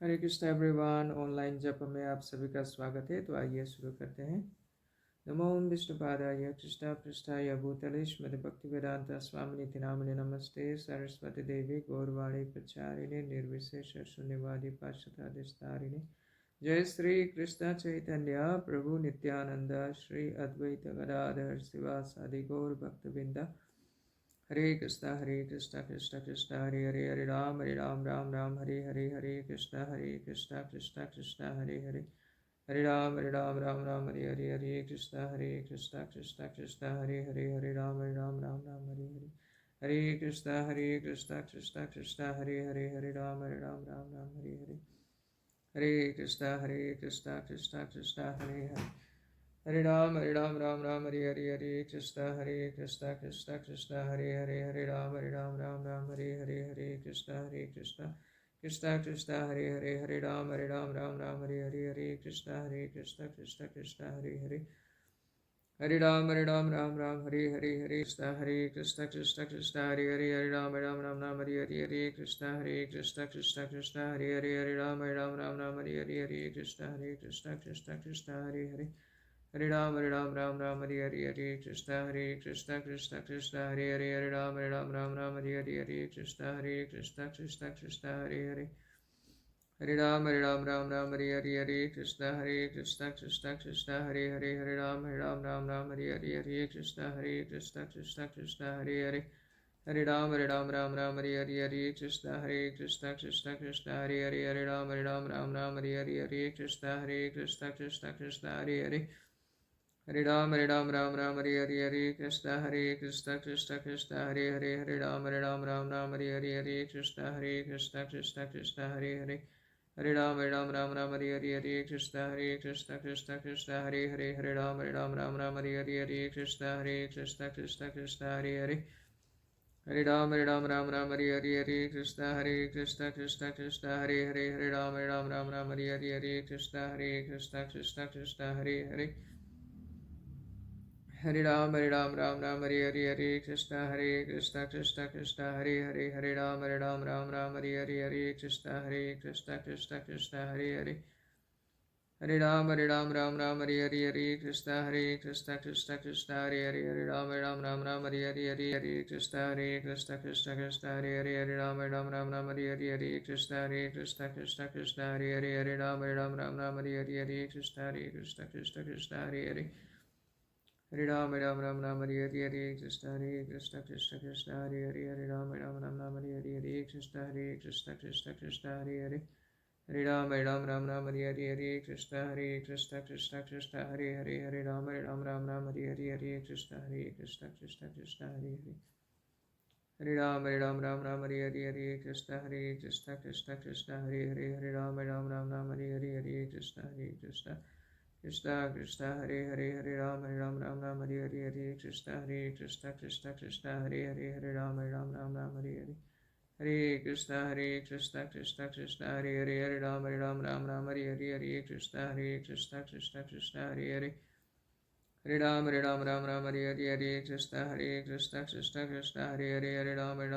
हरे Krishna everyone. Online जप में आप सभी का स्वागत है। तो आइए शुरू करते हैं। नमो विष्णुपादाय कृष्ण पृष्ठाय भूतले श्रीमद् भक्तिवेदांत स्वामिनिति नामिने नमस्ते सरस्वती देवी गौरवाणी प्रचारिणे निर्विशेष शून्यवादी पाश्चात्यादिस्तारिणे। जय श्री कृष्ण चैतन्य प्रभु नित्यानंद श्री अद्वैत गदाधर शिवासादि गौर भक्तवृंद। हरे कृष्णा कृष्ण कृष्ण हरे हरे, हरे राम राम राम हरे हरे, हरे कृष्णा कृष्ण कृष्ण हरे हरे, हरे राम राम राम हरे हरे, हरे कृष्णा कृष्ण कृष्ण हरे हरे, हरे राम राम राम हरे हरे, हरे कृष्णा कृष्ण कृष्ण हरे हरे, हरे राम राम राम हरे हरे, हरे कृष्णा कृष्ण कृष्ण हरे हरे, हरे राम राम राम हरे हरे, हरे कृष्णा कृष्ण कृष्ण हरे हरे, हरे राम राम हरे हरे, हरे कृष्णा कृष्ण कृष्ण हरे हरे, हरे राम राम हरे हरे, हरे कृष्णा कृष्ण कृष्ण हरे हरे, हरे राम राम हरे हरे, हरे कृष्ण कृष्ण हरे हरे, हरे राम राम हरे हरे, हरे कृष्णा कृष्ण कृष्ण हरे हरे, हरे राम राम हरे हरे, हरे कृष्णा कृष्ण कृष्ण हरे हरे, हरे राम राम हरे हरे, हरे कृष्ण कृष्ण हरे हरे, हरे राम राम हरे हरे, हरे कृष्ण कृष्ण हरे हरे, हरे राम राम हरे हरे, हरे कृष्ण कृष्ण हरे हरे, हरे राम राम हरे हरे, हरे कृष्ण कृष्ण हरे हरे, हरे राम राम हरे हरे, हरे कृष्ण कृष्ण हरे हरे, हरे राम राम हरे हरे, हरे कृष्ण कृष्ण हरे हरे, हरे राम राम हरे हरे, हरे कृष्णा कृष्ण कृष्ण हरे हरे, हरे राम राम हरे हरे, हरे कृष्णा कृष्ण हरे हरे, हरे राम राम हरे हरे, हरे कृष्णा कृष्ण हरे हरे, हरे राम राम हरे हरे, हरे कृष्णा कृष्ण हरे हरे, हरे राम राम हरे हरे, हरे कृष्णा कृष्ण हरे हरे, हरे राम राम हरे हरे, हरे कृष्णा कृष्ण हरे हरे, हरे राम राम हरे हरे, हरे कृष्णा कृष्ण हरे हरे, हरे राम राम हरे हरे, हरे कृष्णा कृष्ण हरे हरे, हरे राम राम हरे हरे, हरे कृष्णा कृष्ण हरे हरे, हरे राम राम हरे हरे, हरे कृष्णा कृष्ण हरे हरे, हरे राम राम हरे हरे, हरे कृष्णा कृष्ण हरे हरे, हरे राम राम हरे हरे, हरे कृष्णा कृष्ण हरे हरे, हरे राम राम हरे हरे, हरे कृष्ण कृष्ण हरे हरे, हरे राम राम हरे हरे, हरे कृष्ण कृष्ण हरे हरे, हरे राम राम हरे हरे, हरे कृष्ण कृष्ण हरे हरे, हरे राम राम हरे हरे, हरे कृष्ण कृष्ण हरे हरे, हरे राम राम हरे हरे, हरे कृष्ण कृष्ण हरे हरे, हरे राम राम हरे हरे, हरे कृष्ण कृष्ण हरे हरे, हरे राम राम हरे हरे, हरे कृष्ण कृष्ण हरे हरे, हरे राम राम हरे हरे, हरे कृष्ण कृष्ण हरे हरे, हरे राम राम हरे हरे, हरे कृष्ण कृष्ण हरे हरे, हरे राम राम हरे हरे, हरे कृष्ण कृष्ण हरे हरे, हरे राम राम हरे हरे, हरे कृष्ण कृष्ण हरे हरे, हरे राम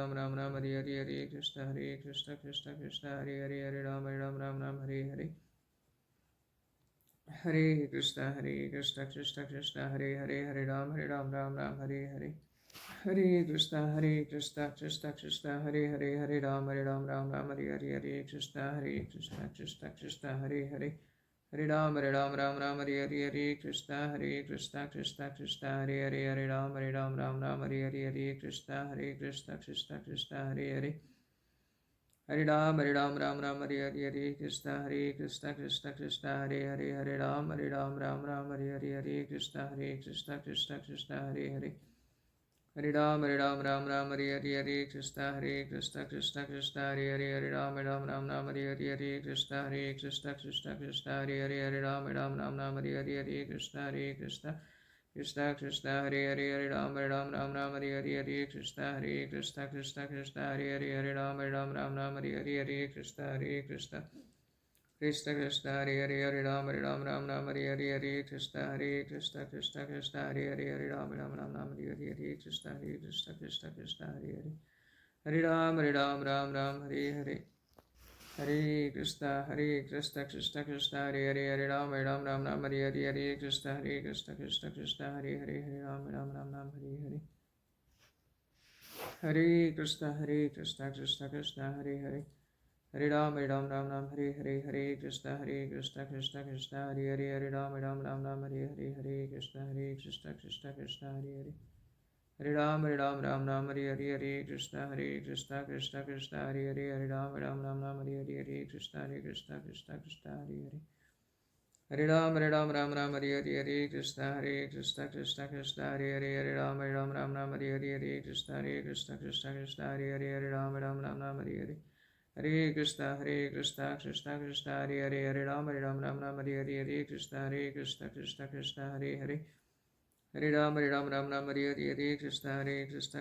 राम हरे हरे, हरे कृष्ण कृष्ण हरे हरे, हरे राम राम हरे हरे, हरे कृष्ण कृष्ण हरे हरे, हरे राम राम हरे हरे, हरे कृष्ण कृष्ण हरे हरे, हरे राम राम हरे हरे, हरे कृष्ण कृष्ण हरे हरे, हरे राम राम हरे हरे, हरे कृष्ण कृष्ण हरे हरे, हरे राम राम हरे हरे, हरे कृष्ण कृष्ण हरे हरे, हरे राम राम हरे हरे, हरे कृष्ण कृष्ण हरे हरे, हरे राम राम हरे हरे, हरे कृष्ण कृष्ण हरे हरे, हरे राम राम हरे हरे, हरे कृष्ण कृष्ण हरे हरे, हरे राम राम हरे हरे, हरे कृष्ण कृष्ण हरे हरे, हरे राम राम हरे हरे, हरे कृष्ण कृष्ण हरे हरे, हरे राम राम हरे हरे, हरे कृष्ण कृष्ण हरे हरे, हरे राम राम हरे हरे, हरे कृष्ण कृष्ण हरे हरे, हरे राम राम हरे हरे, हरे कृष्ण कृष्ण हरे हरे, हरे Ram Ram Hare Hare, Hare Krishna Krishna Krishna Hare Hare Hare Ram Ram Ram Hare Hare Hare Krishna Krishna Krishna Hare Hare Hare Ram Ram Hare Hare Hare Krishna Krishna Krishna Hare Hare Hare Ram Ram Hare Hare Hare Krishna Krishna Krishna Hare Hare Hare Ram Ram Hare Hare Hare Krishna Krishna Krishna Hare Hare Hare Ram Ram Hare Hare Hare Krishna Krishna Krishna Hare Hare Hare Ram Ram Hare Hare Hare Krishna Krishna Krishna Hare Hare Hare Ram Hare Hare Krishna Krishna Hare Hare Hare Ram Ram Hare Hare Krishna Krishna Hare Hare Hare Ram Ram Hare Hare Hare Krishna Krishna Hare Hare Hare Ram Ram Hare Hare Krishna Krishna Hare Hare Hare Ram Hare Hare Krishna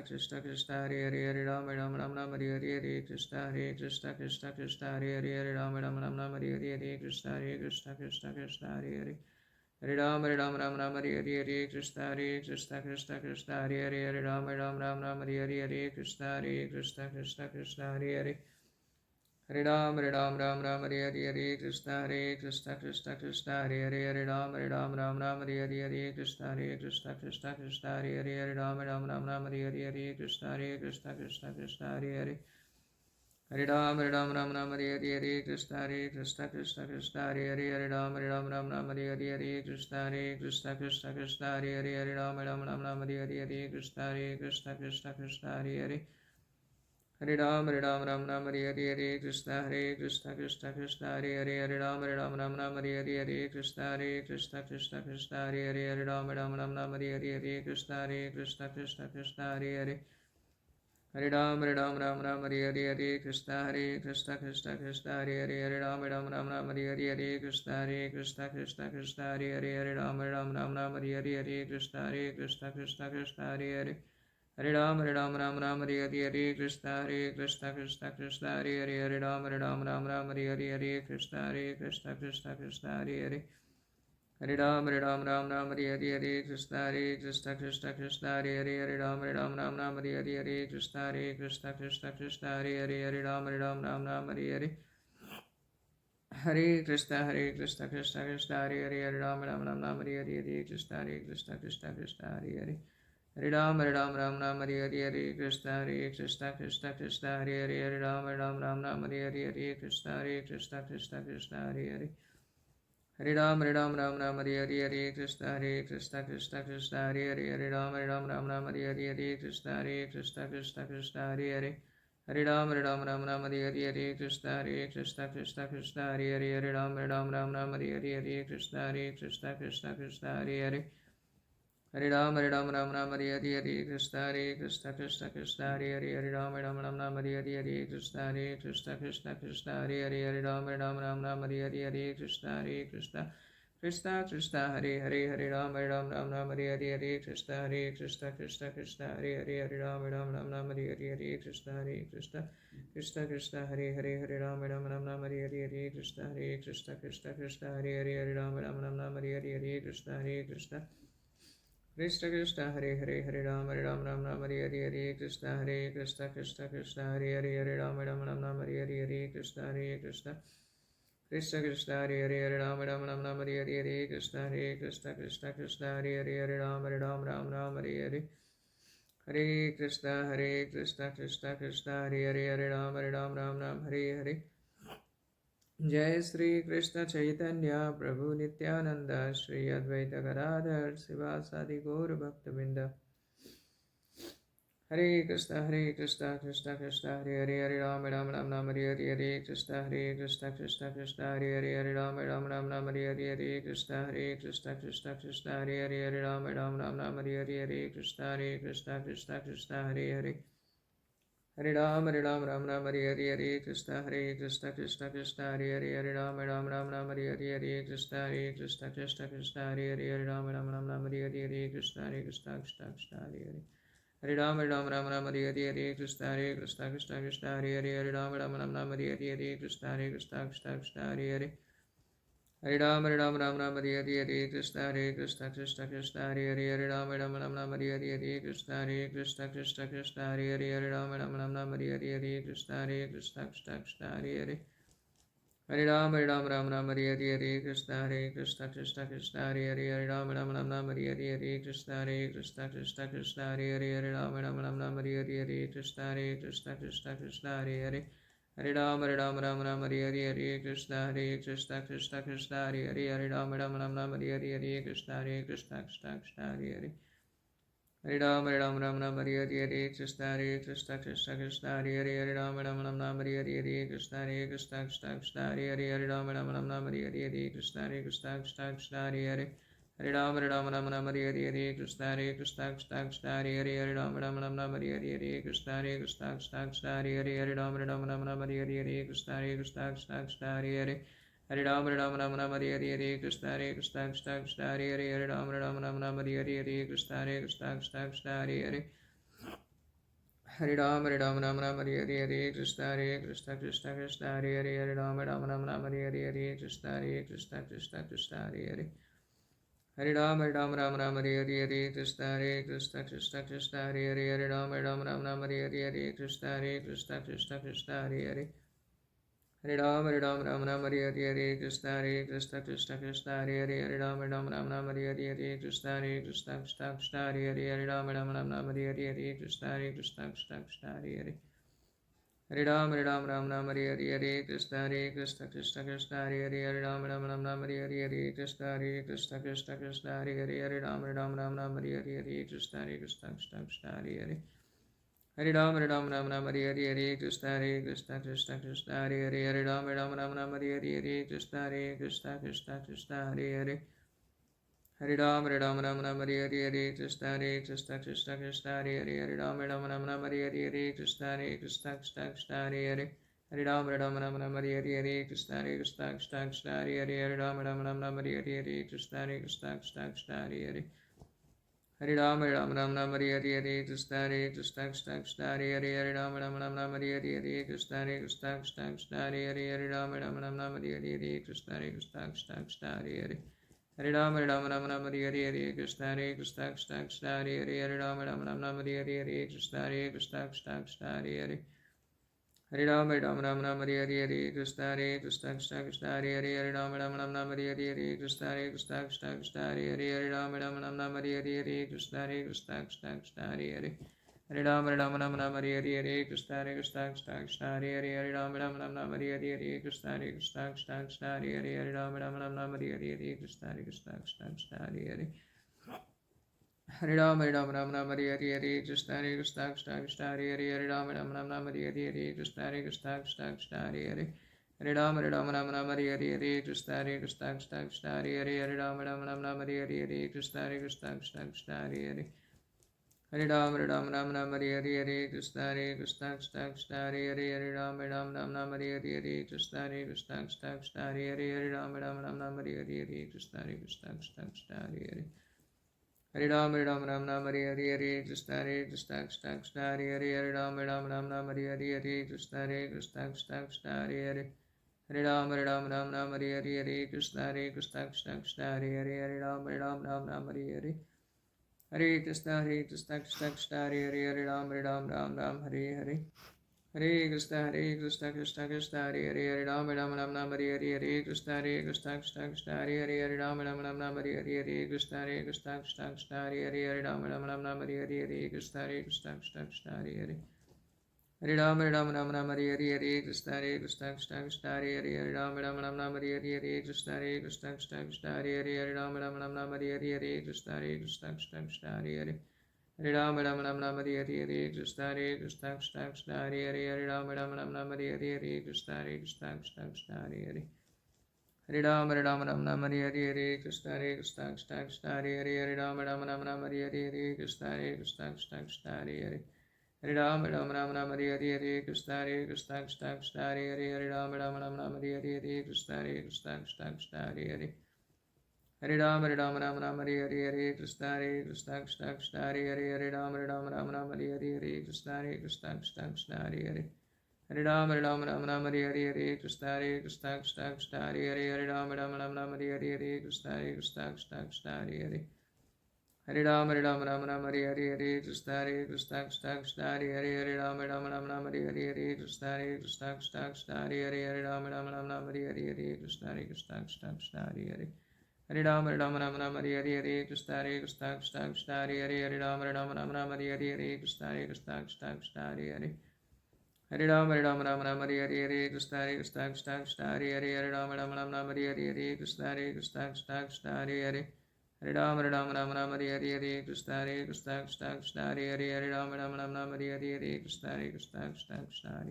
Krishna Hare Hare Hare Ram Hare Hare Krishna Krishna Hare Hare Hare Ram Hare Hare Krishna Krishna Hare Hare Hare Ram Hare Hare Krishna Krishna Hare Hare Hare Ram Hare Hare Krishna Krishna Hare Hare Hare Ram Hare Hare Krishna Krishna Hare Hare Hare Ram Hare Hare Krishna Krishna Hare Hare Hare Ram Hare Hare Krishna Krishna Hare Hare Hare Ram Hare Hare Krishna Krishna Hare Hare Hare Ram Hare Hare Krishna Krishna Hare Hare Hare Ram Hare Hare Krishna Krishna Hare Hare Hare Ram Hare Hare Krishna Krishna Hare Hare Hare Ram Hare Hare Krishna Krishna Hare Hare Hare Ram Hare Hare Krishna Krishna Hare Hare Hare Ram Hare Hare Krishna Krishna Hare Hare Hare Ram Hare Hare Krishna Krishna Hare Hare Hare Ram Hare Hare Krishna Krishna Hare Hare Hare Ram Hare Hare Krishna Krishna Hare Hare Hare Ram Hare Hare Krishna Krishna Hare Hare Hare Ram Hare Hare Krishna Krishna Hare Hare Hare Ram Hare Hare Krishna Krishna Hare Hare Hare Ram Hare Hare Hare Krishna Krishna Hare Hare Hare Ram Hare Hare Krishna Krishna Hare Hare Hare Ram Hare Hare Krishna Krishna Hare Hare Hare Ram Hare Hare Krishna Krishna Hare Hare Hare Ram Hare Hare Krishna Krishna Hare Hare Hare Ram Hare Hare Krishna Krishna Hare Hare Hare Ram Hare Hare Krishna Krishna Hare Hare Hare Ram Hare Hare Krishna Krishna Hare Hare Hare Ram Hare Hare Krishna Krishna Hare Hare Hare Ram Hare Hare Krishna Krishna Hare Hare Hare Ram Hare Hare Krishna Krishna Hare Hare Hare Ram Hare Hare Krishna Krishna Hare Hare Hare Ram Hare Hare Krishna Krishna Hare Hare Hare Ram Hare Hare Krishna Krishna Hare Hare Hare Ram Hare Hare Krishna Krishna Hare Hare Hare Ram Hare Hare Krishna Krishna Hare Hare Hare Ram Hare Hare Krishna Krishna Hare Hare Ram Hare Hare Krishna Krishna Hare Hare Ram Hare Hare Hare Krishna Krishna Hare Hare Ram Hare Hare जय श्री कृष्ण चैतन्य प्रभु नित्यानंद श्री अद्वैत गदाधर शिवासादि गौर भक्तवृंद हरे Krishna Krishna Krishna Hare Hare Hare Ram Hare Hare Krishna Krishna Hare Hare Hare Ram Hare Hare Krishna Krishna Hare Hare Ram Hare Hare Krishna Hare Hare Hare Ram Hare Hare Krishna Krishna Hare Hare Ram Hare Hare Krishna Krishna Hare Hare Ram Hare Hare Krishna Krishna Hare Hare Hare Ram Hare Hare Krishna Krishna Hare Hare Ram Hare Hare Krishna Krishna Hare Hare Hare Ram Hare Hare Krishna Krishna Hare Hare Ram Hare Hare Krishna Krishna Hare Hare Ram Hare Hare Krishna Krishna Hare Hare Hare Ram Ram Hare Hare Krishna Krishna Krishna Hare Hare Ram Hare Krishna Krishna Hare Ram Hare Krishna Krishna Hare Hare Hare Ram Hare Krishna Krishna Hare Ram Hare Krishna Hare Hare Hare Ram Hare Krishna Krishna Hare Ram Hare Krishna Hare Ram Hare Krishna Hare Hare Ram Hare Krishna Hare Ram Hare Krishna Hare Ram Hare Krishna Hare Hare Ram Hare Krishna Hare Ram Hare Krishna Hare Hare Ram Hare Krishna Krishna Hare Ram Hare Krishna Hare Hare Ram Hare Krishna Hare Ram Hare Krishna Hare Hare Ram Hare Krishna Hare Ram Hare Krishna Hare Ram Hare Krishna Hare Hare Ram Hare Krishna Hare Ram Hare Krishna Hare Ram Hare Krishna Hare Hare Ram Hare Krishna Hare Ram Hare Krishna Hare Hare Ram Hare Krishna Hare Ram Hare Krishna Hare Hare Ram Hare Krishna Hare Ram Hare Krishna Hare Hare Ram Hare Krishna Hare Ram Hare Krishna Hare Ram Hare Krishna Hare Hare Ram Hare Krishna Hare Ram Hare Krishna Hare Hare Ram Hare Krishna Hare Ram Hare Krishna Hare Ram Hare Krishna Hare Hare Ram Hare Krishna Hare Ram Hare Krishna Hare Ram Hare Krishna Hare Hare Ram Hare Krishna Hare Ram Hare Krishna Hare Hare Ram Hare Krishna Hare Ram Hare Krishna Hare Hare Ram Hare Krishna Hare Ram Hare Krishna Hare Ram Hare Krishna Hare Hare Ram Hare Krishna Hare Ram Hare Krishna Hare Hare Ram Hare Krishna Hare Ram Hare Hare Krishna Hare Ram Hare Hare Krishna Hare Ram Hare Krishna Hare Ram Hare Krishna Hare Ram Hare Krishna Hare Hare Hare Krishna Hare Ram Hare Krishna Hare Ram Hare Krishna Hare Hare Ram Hare Krishna Hare Ram Hare Krishna Hare Hare Ram Hare Krishna Hare Ram Hare Krishna Hare Hare Ram Hare Krishna Hare Ram Hare Krishna Hare Hare Ram Hare Krishna Hare Ram Hare Krishna Hare Hare Ram Hare Krishna Hare Ram Hare Krishna Hare Hare Ram Ram Hare Hare Krishna Krishna Krishna Hare Ram Ram Hare Hare Krishna Krishna Krishna Hare Ram Ram Hare Hare Krishna Krishna Krishna Hare Hare Ram Hare Hare Krishna Krishna Krishna Hare Ram Ram Hare Hare Krishna Krishna Krishna Hare Hare Ram Hare Hare Krishna Krishna Krishna Hare Ram Hare Hare Krishna Krishna Krishna Hare Hare Ram Hare Hare Krishna Krishna Krishna Hare Ram Hare Hare Krishna Krishna Krishna Hare Hare Ram Hare Hare Krishna Krishna Krishna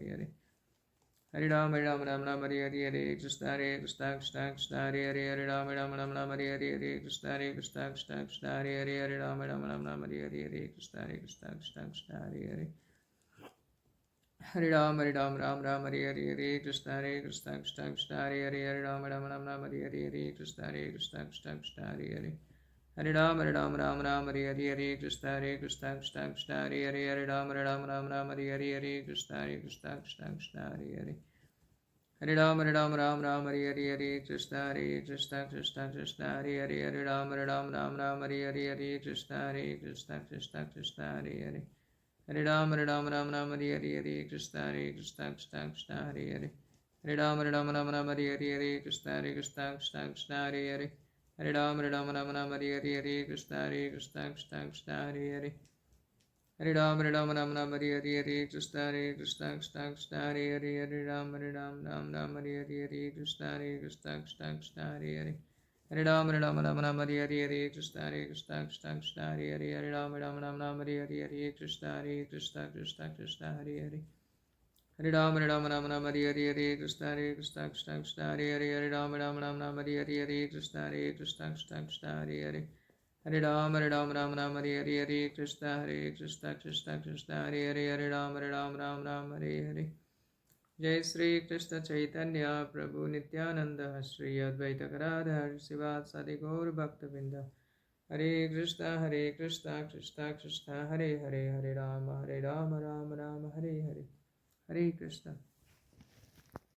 Hare Ram Hare Hare Krishna Krishna Krishna Hare Ram Hare Hare Krishna Krishna Krishna Hare Hare Ram Ram Hare Hare Krishna Krishna Krishna Hare Ram Hare Hare Krishna Krishna Krishna Hare Hare Ram Hare Hare Krishna Krishna Krishna Hare Ram Hare Hare Krishna Krishna Krishna Hare Hare Ram Hare Hare Krishna Krishna Krishna Hare Ram Hare Hare Krishna Krishna Krishna Hare Hare Ram Hare Hare Krishna Krishna Krishna Hare Hare Ram Hare Hare Krishna Krishna Krishna Hare Hare Ram Hare Hare Krishna Krishna Krishna Hare Hare Ram Hare Hare Krishna Krishna Krishna Hare Hare Ram Hare Hare Krishna Krishna Krishna Hare Hare Ram Hare Hare Krishna Krishna Krishna Hare Hare Ram Hare Hare Krishna Krishna Krishna Hare Hare Ram Hare Hare Krishna Krishna Krishna Hare Hare Ram Hare Hare Krishna Krishna Krishna Hare Hare Ram Hare Hare Krishna Krishna Krishna Hare Hare Ram Hare Hare Jai Sri Krishna Chaitanya Prabhu Nityananda Shri Advaita Gadadhar Sivasadi Gaur Bhaktavinda Hare Krishna Krishna Krishna Hare Hare Hare Rama Rama Rama Hare Hare Hare Krishna